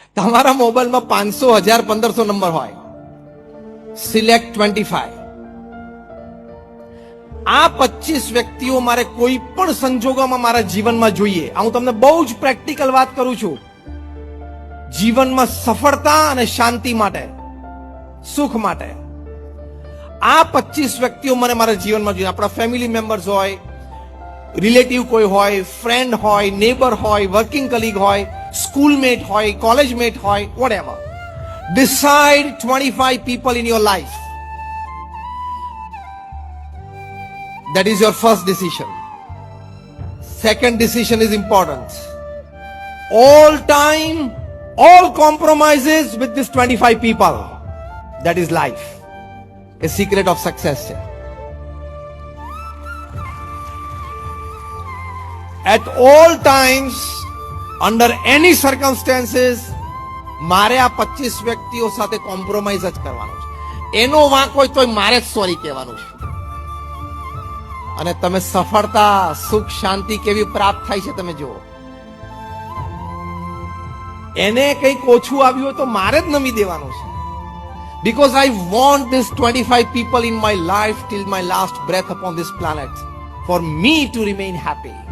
તમારા મોબાઈલમાં 500, 1000, 1500 નંબર હોય. સિલેક્ટ 25. આ 25 વ્યક્તિઓ મારે કોઈ પણ સંજોગોમાં મારા જીવનમાં જોઈએ. હું તમને બહુ જ પ્રેક્ટિકલ વાત કરું છું. જીવનમાં સફળતા અને શાંતિ માટે, સુખ માટે આ 25 વ્યક્તિઓ મને મારા જીવનમાં જોઈએ. આપણા ફેમિલી મેમ્બર્સ હોય, રિલેટિવ કોઈ હોય, ફ્રેન્ડ હોય, નેબર હોય, વર્કિંગ કલીગ હોય, સ્કૂલમેટ હોય, કોલેજમેટ હોય, whatever. Decide 25 people in your life. That is your first decision. Second decision is important. All time, all compromises with this 25 people. That is life. A secret of success છે. At all times, under any circumstances, મારે આ 25 વ્યક્તિઓ સાથે compromise જ કરવાનું છે. એનો વાંક હોય તોય મારે જ સોરી કહેવાનું છે. અને તમે સફળતા, સુખ, શાંતિ કેવી પ્રાપ્ત થાય છે તમે જુઓ. એને કંઈક ઓછું આવ્યું હોય તો મારે જ નમી દેવાનું છે. Because I want this 25 people in my life till my last breath upon this planet for me to remain happy.